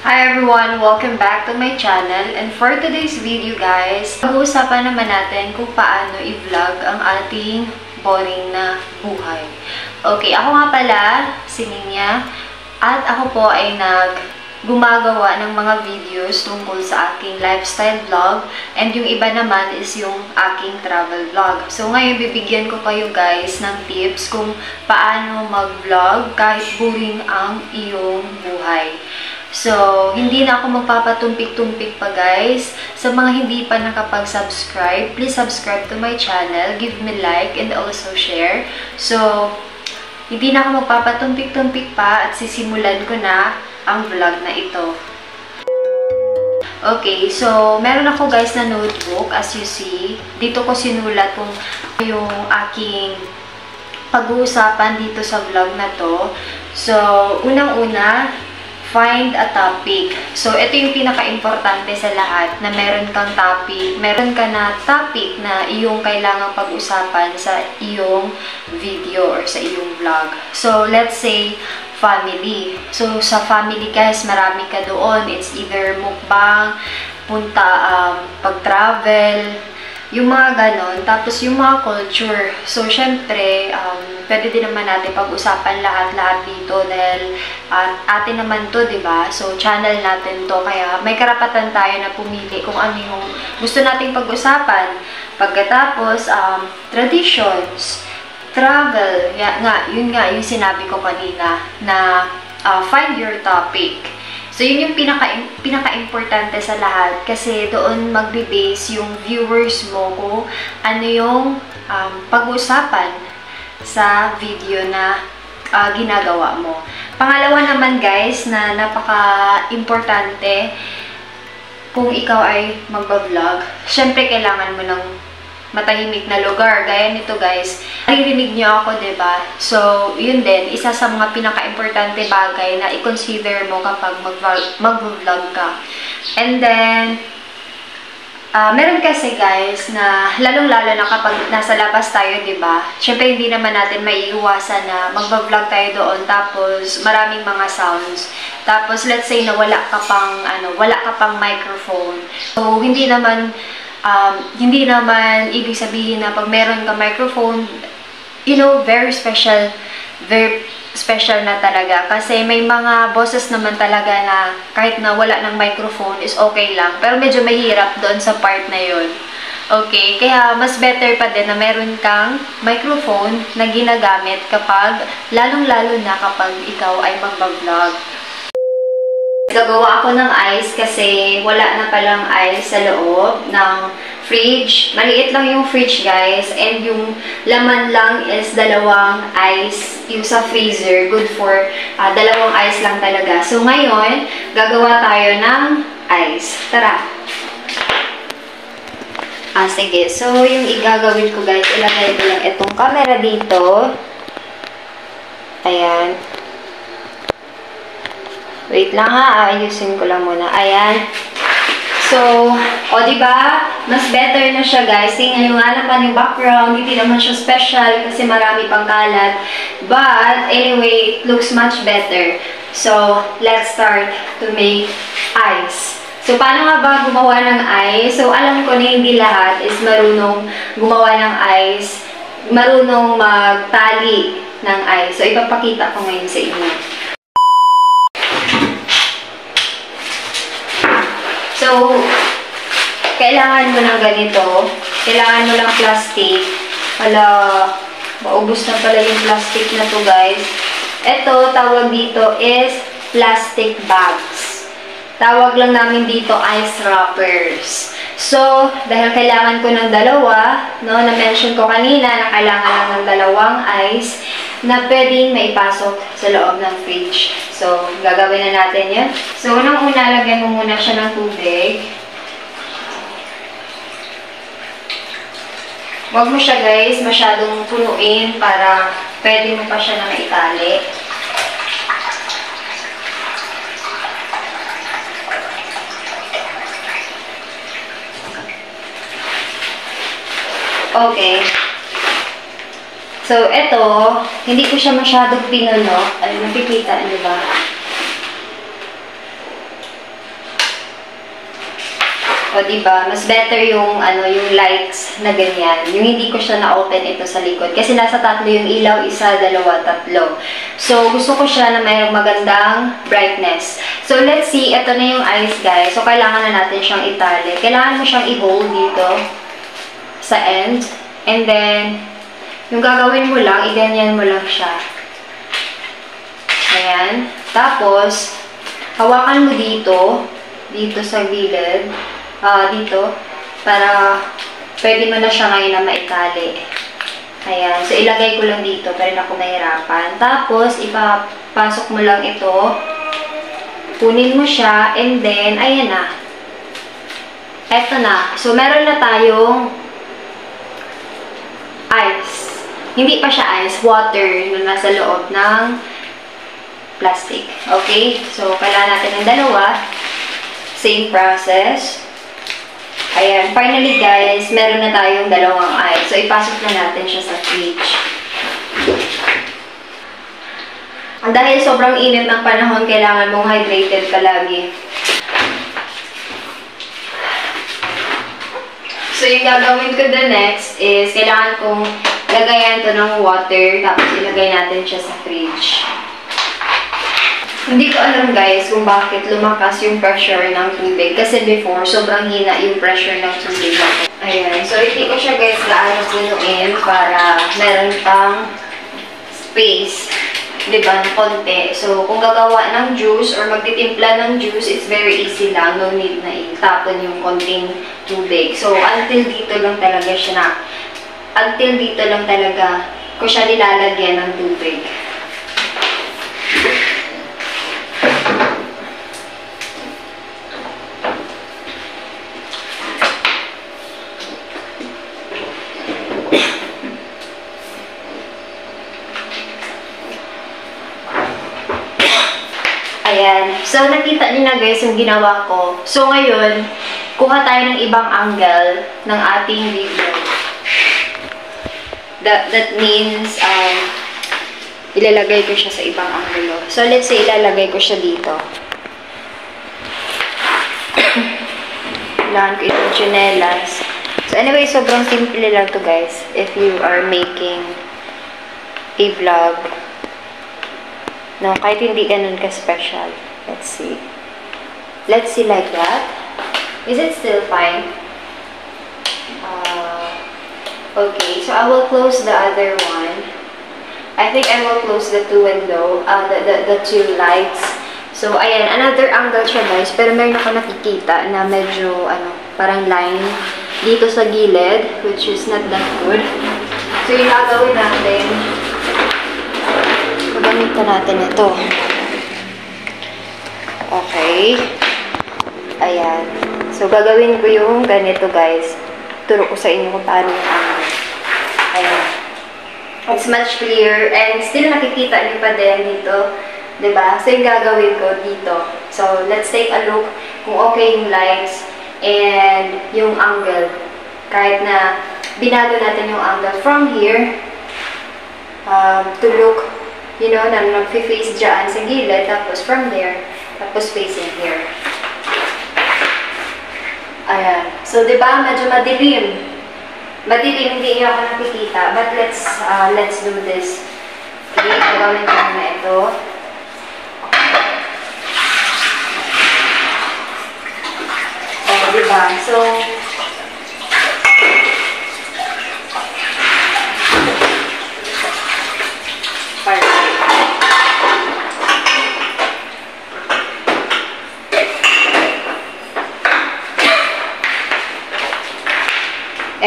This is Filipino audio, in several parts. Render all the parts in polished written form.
Hi everyone! Welcome back to my channel. And for today's video guys, pag-uusapan naman natin kung paano i-vlog ang ating boring na buhay. Okay, ako nga pala, si Ninya. At ako po ay gumagawa ng mga videos tungkol sa aking lifestyle vlog. And yung iba naman is yung aking travel vlog. So ngayon bibigyan ko kayo guys ng tips kung paano mag-vlog kahit boring ang iyong buhay. So, hindi na ako magpapatumpik-tumpik pa guys. Sa mga hindi pa nakapag-subscribe, please subscribe to my channel, give me like, and also share. So, hindi na ako magpapatumpik-tumpik pa at sisimulan ko na ang vlog na ito. Okay, so, meron ako guys na notebook, as you see. Dito ko sinulat kung yung aking pag-uusapan dito sa vlog na to. So, unang-una, find a topic. So, ito yung pinaka-importante sa lahat, na meron kang topic, meron ka na topic na iyong kailangang pag-usapan sa iyong video or sa iyong vlog. So, let's say, family. So, sa family guys, marami ka doon. It's either mukbang, pag-travel, yung mga ganon. Tapos, yung mga culture. So, syempre, pwede din naman natin pag-usapan lahat-lahat dito dahil atin naman to, diba? So, channel natin to. Kaya, may karapatan tayo na pumili kung ano yung gusto nating pag-usapan. Pagkatapos, traditions, travel, yun nga yung sinabi ko kanina na find your topic. So, yun yung pinaka-importante sa lahat kasi doon magbe-base yung viewers mo kung ano yung pag-uusapan sa video na ginagawa mo. Pangalawa naman guys na napaka-importante kung ikaw ay magba-vlog, syempre kailangan mo ng matahimik na lugar. Gaya nito guys, naririnig niyo ako, diba? So, yun din, isa sa mga pinaka-importante bagay na i-consider mo kapag mag-vlog ka. And then, meron kasi guys na lalong-lalo na kapag nasa labas tayo, diba? Syempre, hindi naman natin maiiwasan na mag-vlog tayo doon tapos maraming mga sounds. Tapos, let's say na wala ka pang microphone. So, hindi naman ibig sabihin na pag meron ka microphone, you know, very special na talaga. Kasi may mga boses naman talaga na kahit na wala ng microphone is okay lang. Pero medyo mahirap doon sa part na yun. Okay, kaya mas better pa din na meron kang microphone na ginagamit kapag, lalong-lalo na kapag ikaw ay mag-vlog. Gagawa ako ng ice kasi wala na palang ice sa loob ng fridge. Maliit lang yung fridge guys and yung laman lang is dalawang ice. Yung sa freezer, good for dalawang ice lang talaga. So ngayon, gagawa tayo ng ice. Tara! Sige. So yung igagawin ko guys, ilagay ko lang itong camera dito. Ayan. Wait lang ha, ayusin ko lang muna. Ayan. So, diba? Mas better na siya guys. Tingnan nyo nga naman yung background. Hindi naman siya special kasi marami pang kalat. But, anyway, it looks much better. So, let's start to make ice. So, paano nga ba gumawa ng ice? So, alam ko na hindi lahat is marunong gumawa ng ice. Marunong magtali ng ice. So, ipapakita ko ngayon sa inyo. So, kailangan mo ng ganito. Kailangan mo ng plastic. Maubos na pala yung plastic na to guys. Ito, tawag dito is plastic bags. Tawag lang namin dito ice wrappers. So, dahil kailangan ko ng dalawa, no, na-mention ko kanina na kailangan lang ng dalawang ice na pwedeng maipasok sa loob ng fridge. So, gagawin na natin yan. So, unang-una, lagyan mo muna siya ng tubig. Huwag mo siya guys masyadong punuin para pwede mo pa siya na maitali. Okay. So, ito, hindi ko siya masyadong pinuno. Nakikita, di ba? O, diba? Mas better yung, yung lights na ganyan. Yung hindi ko siya na-open ito sa likod. Kasi nasa tatlo yung ilaw, isa, dalawa, tatlo. So, gusto ko siya na mayroong magandang brightness. So, let's see. Ito na yung eyes, guys. So, kailangan na natin siyang itali. Kailangan mo siyang i-hold dito sa end. And then, yung gagawin mo lang, i-ganyan mo lang siya. Ayan. Tapos, hawakan mo dito sa gilid. Dito, para pwede mo na siya ngayon na maitali. Ayan. So, ilagay ko lang dito, pero rin ako nahirapan. Tapos, ipapasok mo lang ito. Kunin mo siya, and then, ayan na. Eto na. So, meron na tayong ice. Hindi pa siya ice, water na nasa loob ng plastic. Okay? So, kailangan natin ng dalawa. Same process. Ayan. Finally, guys, meron na tayong dalawang ice. So, ipasok na natin siya sa fridge. Dahil sobrang init ng panahon, kailangan mong hydrated ka lagi. So, yung gagawin ko the next is, kailangan kong lagayan to ng water, tapos ilagay natin siya sa fridge. Hindi ko alam, guys, kung bakit lumakas yung pressure ng tubig. Kasi before, sobrang hina yung pressure ng tubig. Ayan. So, hindi ko siya, guys, gaano punuin para meron pang space, diba, ng konti. So, kung gagawa ng juice or magtitimpla ng juice, it's very easy lang. No need na itapon yung konting tubig. So, until dito lang talaga ko siya nilalagyan ng tubig. Ayan. So, nakita niyo na, guys, yung ginawa ko. So, ngayon, kuha tayo ng ibang angle ng ating video. That means, ilalagay ko siya sa ibang angulo. So, let's say, ilalagay ko siya dito. Kailangan ko itong chinelas. So, anyway, sobrang simple lang to, guys. If you are making a vlog. No, kahit hindi ganun ka-special. Let's see. Let's see like that. Is it still fine? Okay, so I will close the other one. I think I will close the two window, the two lights. So, ayan, another angle siya, guys. Pero meron ako nakikita na medyo, parang line dito sa gilid, which is not that good. So, yung gagawin natin, gamitan natin ito. Okay. Ayan. So, gagawin ko yung ganito, guys. Turo ko sa inyo kung paano yung angle. Ayan. It's much clearer. And still nakikita niyo pa din dito. Diba? So, yung gagawin ko dito. So, let's take a look kung okay yung lights and yung angle. Kahit na binago natin yung angle from here to look, you know, na nag-face dyan sa gilid, tapos from there, tapos facing here. Ayan. So, diba, medyo madilim. Madilim, hindi niyo ako nakikita. But let's do this. Okay, gagawin ko na ito. Oh, diba? So,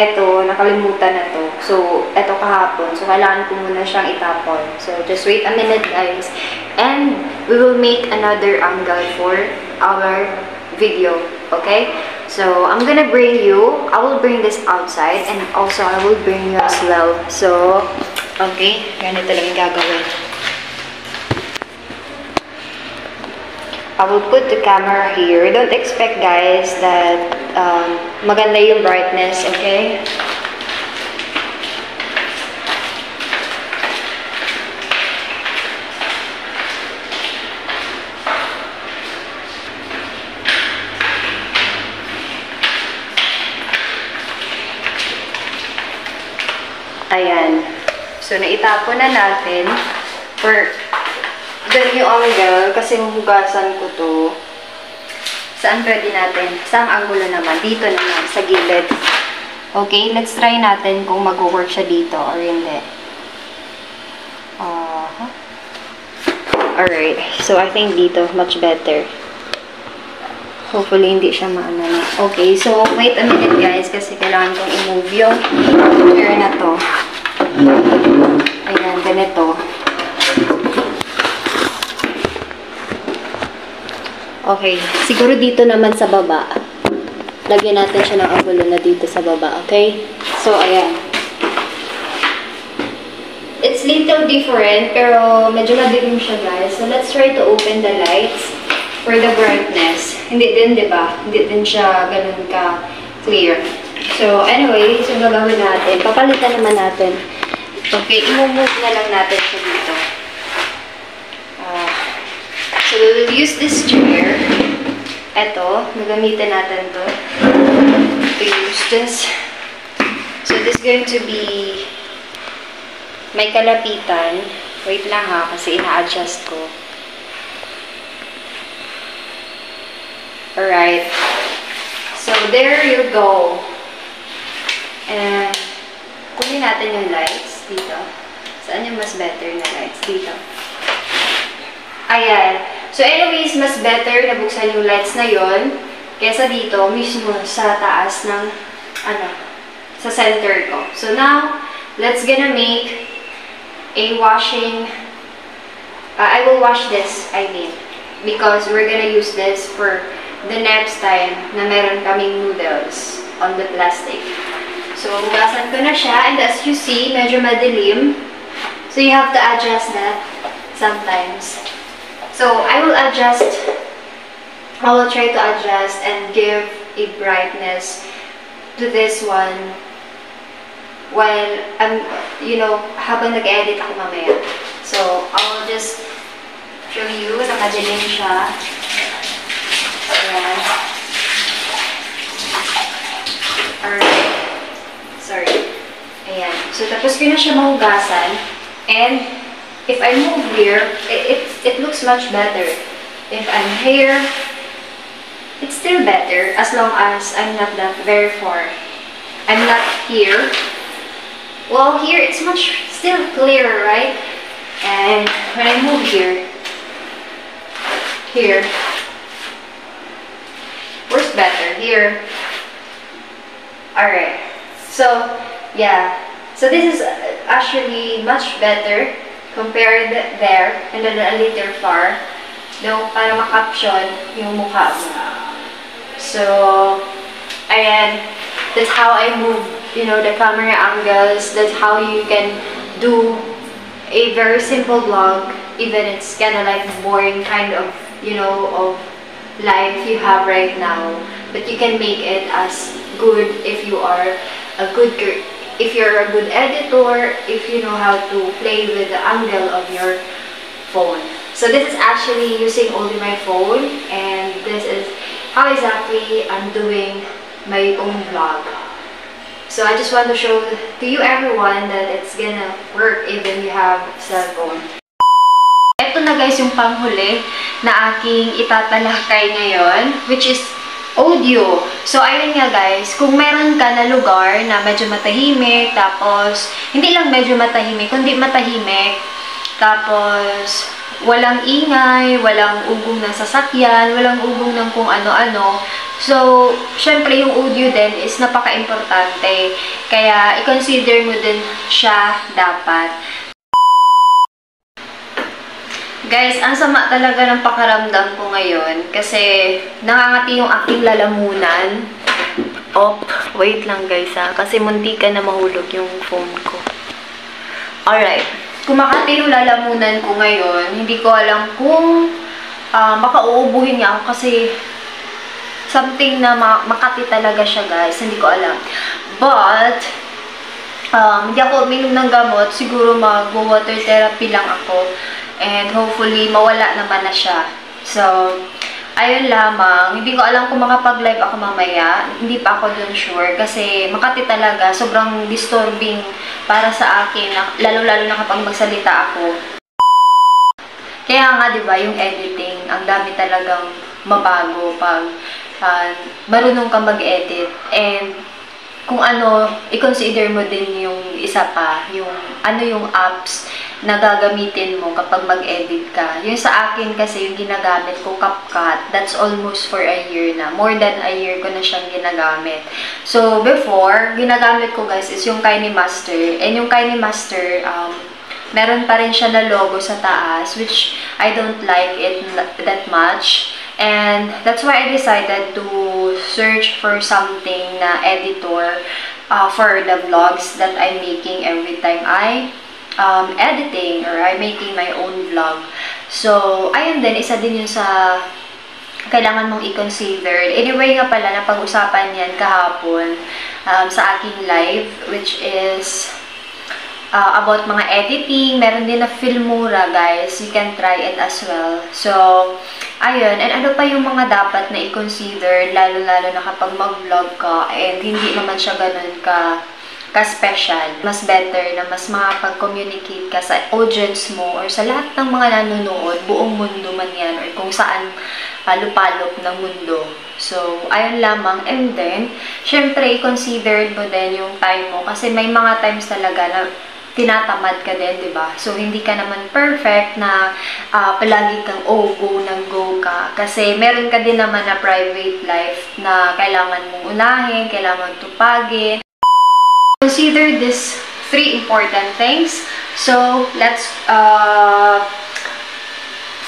eto, nakalimutan na to. So, eto kahapon. So, kailangan ko muna siyang itapon. So, just wait a minute, guys. And, we will make another angle for our video. Okay? So, I'm gonna bring you, I will bring this outside, and also, I will bring you as well. So, okay? Ganito lang yung gagawin. I will put the camera here. Don't expect, guys, that maganda yung brightness, okay? Ayan. So, naitapon na natin. For ganun yung angle, kasi hugasan ko to. Saan pwede natin? Saan angulo naman? Dito naman, sa gilid. Okay, let's try natin kung mag-work siya dito or hindi. Alright, so I think dito, much better. Hopefully, hindi siya maano na. Okay, so wait a minute guys, kasi kailangan kong i-move yung chair na to. Ayan, ganito. Okay, siguro dito naman sa baba. Lagyan natin siya ng angulo na dito sa baba, okay? So, ayan. It's little different, pero medyo madilim siya guys. So, let's try to open the lights for the brightness. Hindi din, di ba? Hindi din siya ganun ka-clear. So, anyway, so gagawin natin. Papalitan naman natin. Okay, i-move na lang natin siya dito. So, we will use this chair. Ito, nagamitin natin to. To use this. So, this is going to be may kalapitan. Wait lang ha, kasi ina-adjust ko. Alright. So, there you go. And, kunin natin yung lights dito. Saan yung mas better na lights? Dito. Ayan. So, anyways, mas better na buksan yung lights na yon kesa dito, mismo sa taas ng, sa center ko. So, now, let's gonna make a washing, I will wash this, because we're gonna use this for the next time na meron kaming noodles on the plastic. So, hugasan ko na siya, and as you see, medyo madilim. So, you have to adjust that sometimes. So, I will try to adjust and give a brightness to this one while I'm, habang nag-edit ako mamaya. So, I will just show you na madilim siya. Ayan. Alright. Sorry. Ayan. So, tapos ko na siya mahugasan. And, if I move here, it looks much better. If I'm here, it's still better as long as I'm not that very far. I'm not here. Well, here it's still clearer, right? And when I move here, where's better? Here. Alright. So, yeah. So this is actually much better compared there and then a little far. No, para ma-caption yung mukha mo. So, ayan. That's how I move, the camera angles. That's how you can do a very simple vlog. Even it's kind of like boring kind of, of life you have right now. But you can make it as good if you are if you're a good editor, if you know how to play with the angle of your phone. So this is actually using only my phone, and this is how exactly I'm doing my own vlog. So I just want to show to you everyone that it's gonna work even you have cell phone. Ito na guys yung panghuli na aking itatalakay ngayon, which is audio. So, ayun nga guys, kung meron ka na lugar na medyo matahimik, tapos, hindi lang medyo matahimik, kundi matahimik, tapos, walang ingay, walang ugong ng sasakyan, walang ugong ng kung ano-ano. So, syempre yung audio din is napaka-importante. Kaya, i-consider mo din siya dapat. Guys, ang sama talaga ng pakaramdam ko ngayon kasi nangangati yung aking lalamunan. Wait lang guys ha, kasi munti ka na mahulog yung phone ko. Alright, kumakati yung lalamunan ko ngayon. Hindi ko alam kung baka uubuhin niya ako kasi something na makati talaga siya guys. Hindi ko alam. But, hindi ako uminom ng gamot. Siguro mag-water therapy lang ako. And hopefully, mawala naman na siya. So, ayun lamang, hindi ko alam kung makapag-live ako mamaya. Hindi pa ako dun sure kasi Makati talaga, sobrang disturbing para sa akin, lalo-lalo na kapag magsalita ako. Kaya nga, di ba, yung editing, ang dami talagang mabago pag marunong kang mag-edit. And kung ano, i-consider mo din yung isa pa, yung ano yung apps na gagamitin mo kapag mag-edit ka. Yung sa akin kasi yung ginagamit ko, CapCut, that's almost for a year na. More than a year ko na siyang ginagamit. So, before, ginagamit ko guys is yung KineMaster. And yung KineMaster, meron pa rin siya na logo sa taas, which I don't like it that much. And that's why I decided to search for something na editor for the vlogs that I'm making every time I editing or I'm making my own vlog. So, ayun din, isa din yun sa kailangan mong i-consider. Anyway nga pala, napag-usapan yan kahapon sa aking live, which is about mga editing. Meron din na Filmora, guys. You can try it as well. So, ayun. And ano pa yung mga dapat na i-consider, lalo-lalo na kapag mag-vlog ka and hindi naman siya ganun ka-special. Mas better na mas makapag-communicate ka sa audience mo or sa lahat ng mga nanonood, buong mundo man yan, or kung saan palupalop ng mundo. So, ayun lamang. And then, syempre, i-consider mo din yung time mo kasi may mga times talaga na tinatamad ka din, di ba? So, hindi ka naman perfect na palagi kang go ng go ka. Kasi meron ka din naman na private life na kailangan mong unahin, kailangan tupagin. Consider these 3 important things. So, let's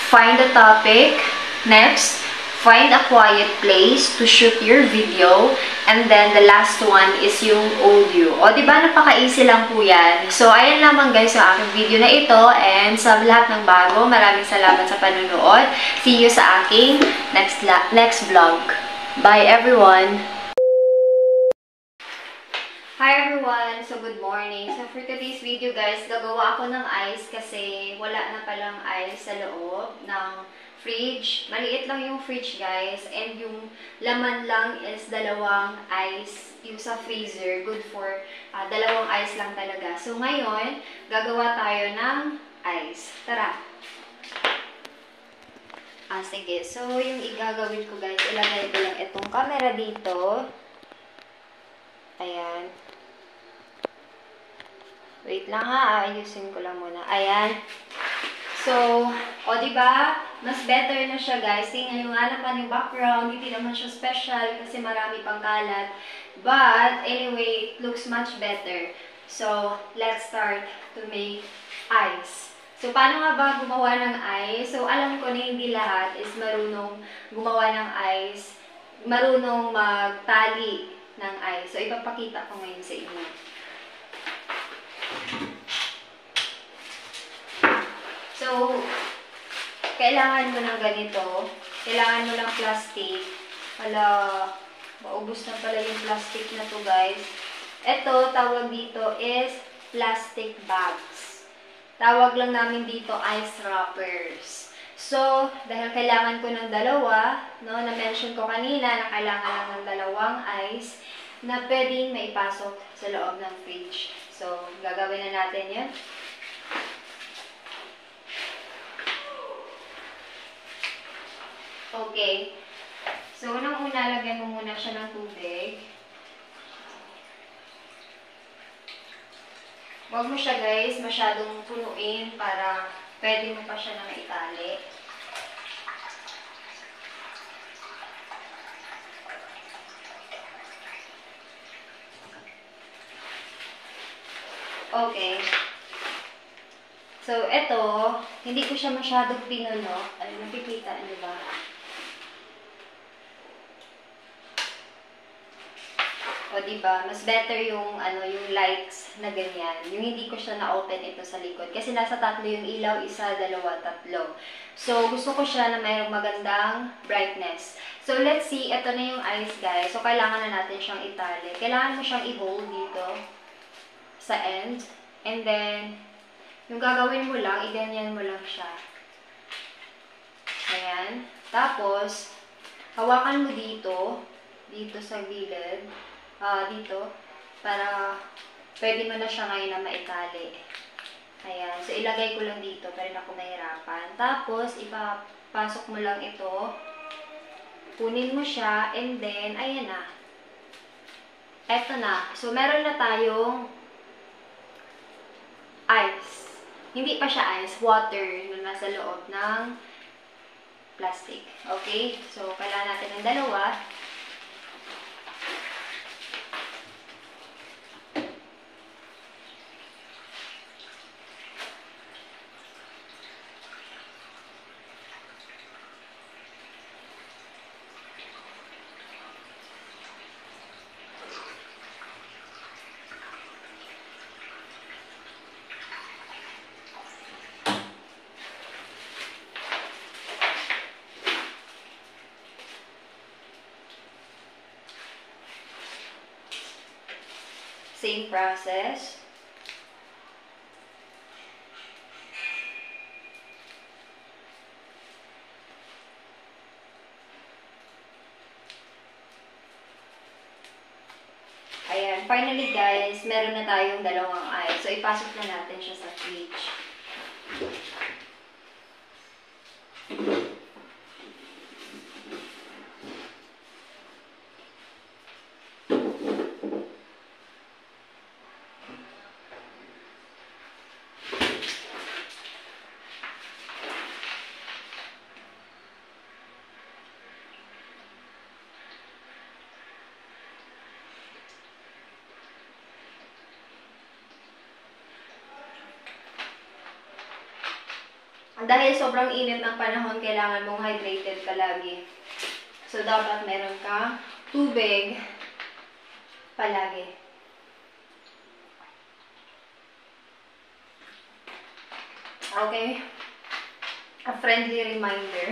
find a topic. Next, find a quiet place to shoot your video. And then, the last one is yung audio. O, diba, napaka-easy lang po yan. So, ayan lamang guys yung aking video na ito. And sa lahat ng bago, maraming salamat sa panonood. See you sa aking next vlog. Bye, everyone! Hi everyone! So, good morning. So, for today's video guys, gagawa ako ng ice kasi wala na palang ice sa loob ng fridge. Maliit lang yung fridge guys, and yung laman lang is 2 ice. Yung sa freezer, good for 2 ice lang talaga. So, ngayon, gagawa tayo ng ice. Tara! Sige. So, yung igagawin ko guys, ilagay ko lang itong camera dito. Ayan. Wait lang ha, ayusin ko lang muna. Ayan. So, o diba, mas better na siya guys. Tingnan nyo nga naman yung background, hindi naman siya special kasi marami pang kalat. But, anyway, it looks much better. So, let's start to make ice. So, paano nga ba gumawa ng ice? So, alam ko na hindi lahat is marunong gumawa ng ice, marunong magtali ng ice. So, ipapakita ko ngayon sa inyo. So, kailangan mo ng ganito. Kailangan mo ng plastic. Wala, maubos na pala yung plastic na to guys. Ito, tawag dito is plastic bags. Tawag lang namin dito ice wrappers. So, dahil kailangan ko ng 2, no, na-mention ko kanina na kailangan lang ng 2 ice na pwedeng maipasok sa loob ng fridge. So, gagawin na natin yun. Okay. So, unang-una, lagyan mo muna siya ng tubig. Huwag mo siya guys masyadong punuin para pwede mo pa siya na maitali. Okay. So, ito, hindi ko siya masyadong pinuno. Ay, nakikita, di ba? O, diba? Mas better yung, yung lights na ganyan. Yung hindi ko siya na-open ito sa likod. Kasi nasa 3 yung ilaw, 1, 2, 3. So, gusto ko siya na mayroong magandang brightness. So, let's see. Ito na yung ice, guys. So, kailangan na natin siyang itali. Kailangan mo siyang i-hold dito sa end. And then, yung gagawin mo lang, i-ganyan mo lang siya. Ayan. Tapos, hawakan mo dito sa gilid, dito, para pwede mo na siya ngayon na maitali. Ayan. So, ilagay ko lang dito, pero rin ako mahirapan. Tapos, ipapasok mo lang ito. Kunin mo siya, and then, ayan na. Eto na. So, meron na tayong ice. Hindi pa siya ice, water na nasa loob ng plastic. Okay? So, kailangan natin ng dalawa. Same process. Ayan. Finally, guys, meron na tayong dalawang ice. So, ipasok na natin siya sa fridge. Dahil sobrang init ng panahon, kailangan mong hydrated ka lagi. So, dapat meron kang tubig palagi. Okay? A friendly reminder.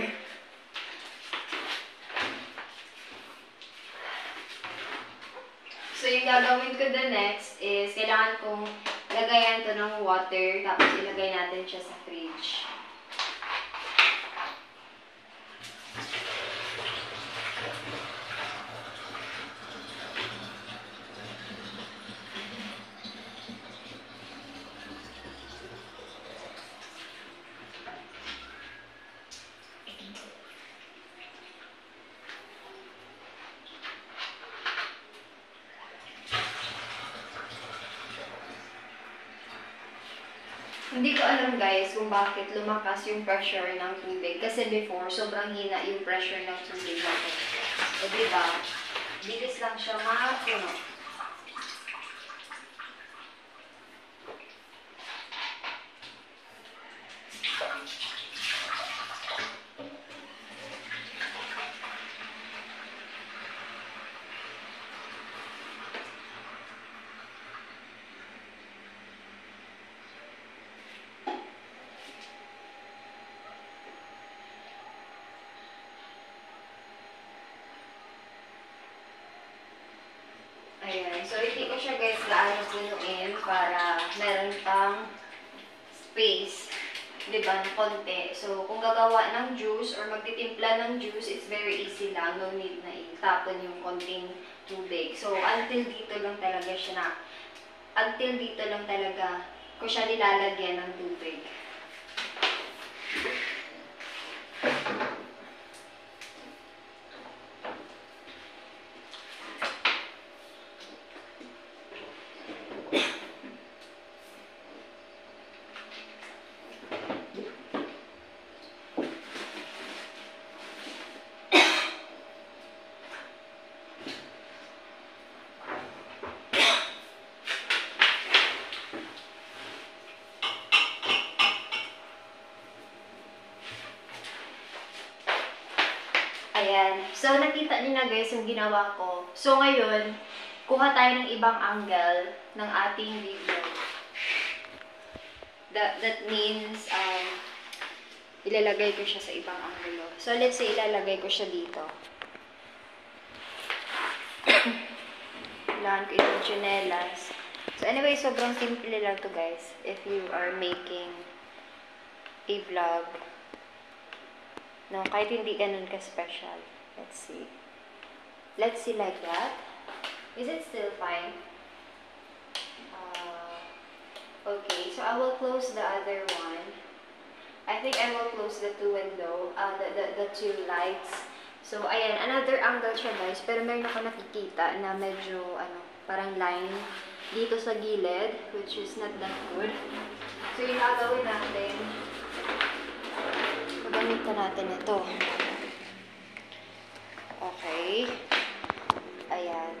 So, yung gagawin ko the next is, kailangan kong lagayan to ng water, tapos ilagay natin siya sa fridge. Hindi ko alam guys kung bakit lumakas yung pressure ng tubig. Kasi before, sobrang hina yung pressure ng tubig natin. O diba, bilis lang siya mapuno. Ayan. So, hindi ko siya guys gaano punuin para meron pang space, diba, ng konti. So, kung gagawa ng juice or magtitimpla ng juice, it's very easy lang. No need na itapon yung konting tubig. So, until dito lang talaga ko siya nilalagyan ng tubig. Ayan. So, nakita niyo na guys yung ginawa ko. So, ngayon, kuha tayo ng ibang angle ng ating video. That means, ilalagay ko siya sa ibang angulo. So, let's say, ilalagay ko siya dito. Kailangan ko itong chinelas. So, anyway, sobrang simple lang to guys. If you are making a vlog. No, kahit hindi ganun ka-special. Let's see. Let's see like that. Is it still fine? Okay, so I will close the other one. I think I will close the two window, the two lights. So, ayan, another angle siya guys, pero meron ako nakikita na medyo, parang line dito sa gilid, which is not that good. So, yung gagawin natin, gagamitan natin ito. Okay. Ayan.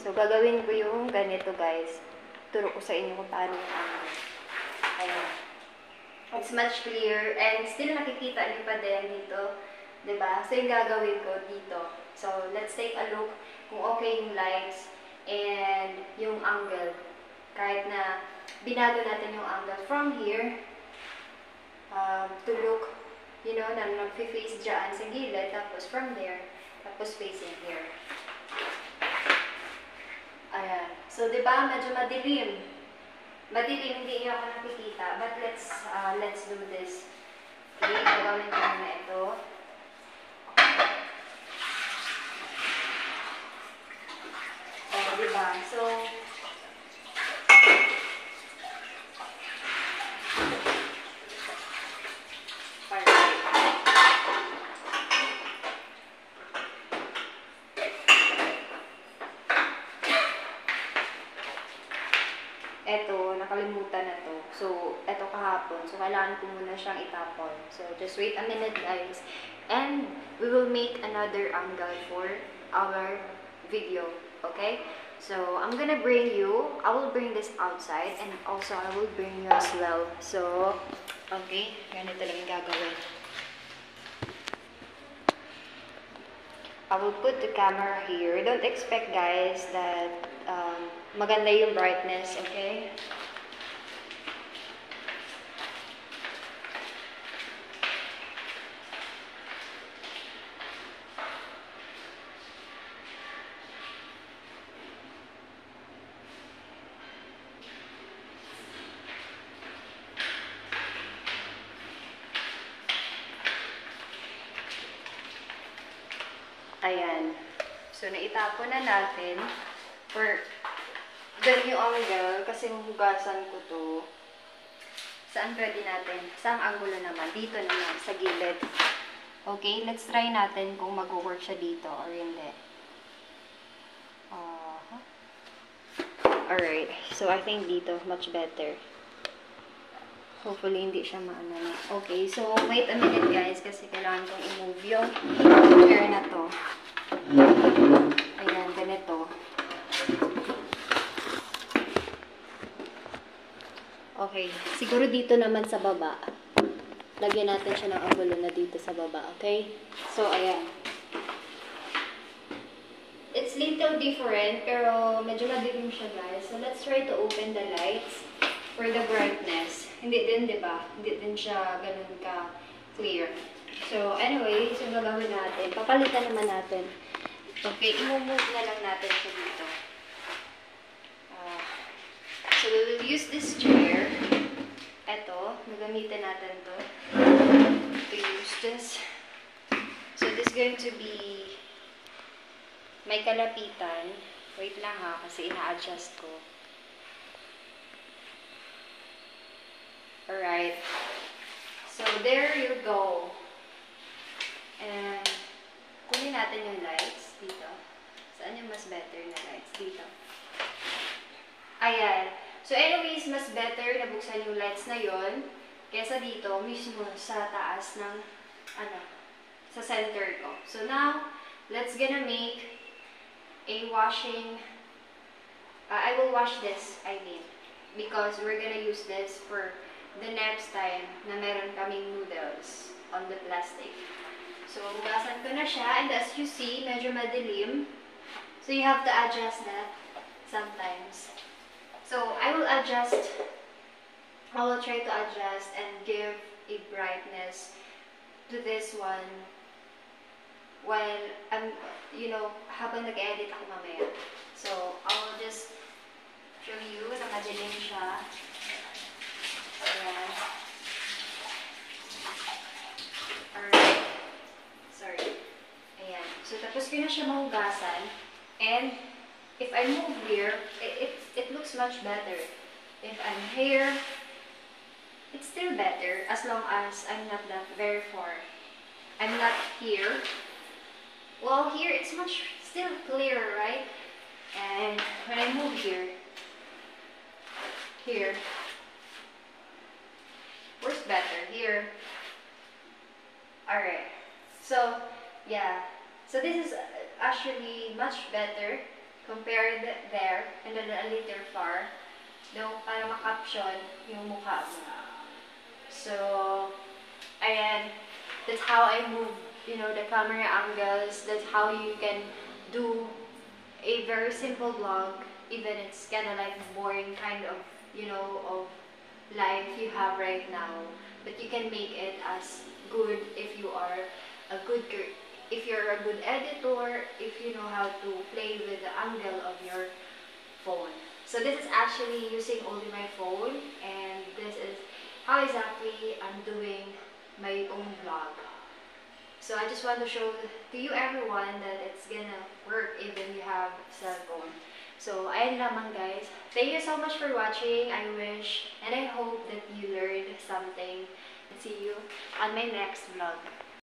So, gagawin ko yung ganito guys. Turo ko sa inyo kung paano yung angle. Ayan. It's much clearer and still nakikita niyo pa din dito, 'di ba? So yung gagawin ko dito. So let's take a look kung okay yung lights and yung angle. Kahit na binago natin yung angle from here to look, na nag-face dyan sa gilid, tapos from there, tapos facing here. Ayan. So 'di ba, medyo madilim. Madilim, hindi niyo ako nakikita. But let's do this. Okay, gagawin ko na ito. Oh, diba? So, eto, nakalimutan na to. So, eto kahapon. So, kailangan ko muna siyang itapon. So, just wait a minute, guys. And, we will make another angle for our video. Okay? So, I will bring this outside. And also, I will bring you as well. So, okay. Ganito lang yung gagawin. I will put the camera here. Don't expect, guys, that maganda yung brightness, okay? Ayan. So, naitapon na natin. For ganun yung angle, kasi hugasan ko to. Saan pwede natin? Saang angulo naman? Dito naman, sa gilid. Okay, let's try natin kung mag-work siya dito or hindi. Alright, so I think dito, much better. Hopefully, hindi siya maano na. Okay, so wait a minute guys, kasi kailangan kong i-move yung chair na to. Ayan, ganito. Okay, siguro dito naman sa baba. Lagyan natin siya ng angulo na dito sa baba, okay? So, ayan. It's little different, pero medyo madilim siya guys. So, let's try to open the lights for the brightness. Hindi din, di ba? Hindi din siya ganun ka-clear. So, anyway, so gagawin natin. Papalitan naman natin. Okay, i-move na lang natin siya dito. So, we will use this chair. Ito, nagamitin natin to use this. So, this is going to be may kalapitan. Wait lang ha, kasi ina-adjust ko. Alright. So, there you go. And, kunin natin yung lights dito. Saan yung mas better na lights? Dito. Ayan. So, anyways, mas better na buksan yung lights na yon kesa dito, mismo sa taas ng, sa center ko. So, now, let's gonna make a washing, I will wash this, because we're gonna use this for the next time na meron kaming noodles on the plastic. So, hugasan ko na siya, and as you see, medyo madilim. So, you have to adjust that sometimes. So, I will try to adjust and give a brightness to this one while I'm, habang nag-edit ako mamaya. So, I'll just show you na madilim siya. Ayan. Alright. Sorry. Ayan. So, tapos ko na siya mahugasan. And, if I move here, it looks much better. If I'm here, it's still better as long as I'm not that very far. I'm not here. Well, here it's much still clearer, right? And when I move here, where's better? Here. Alright. So, yeah. So this is actually much better compared there and then a little far. No, para makaption yung mukha mo. So, ayan. That's how I move, you know, the camera angles. That's how you can do a very simple vlog, even it's kind of like boring kind of, you know, of life you have right now. But you can make it as good if you are a good, if you're a good editor, if you know how to play with the angle of your phone. So this is actually using only my phone, and this is how exactly I'm doing my own vlog. So I just want to show to you everyone that it's gonna work even you have cell phone. So ayun lamang guys. Thank you so much for watching. I wish and I hope that you learned something. See you on my next vlog.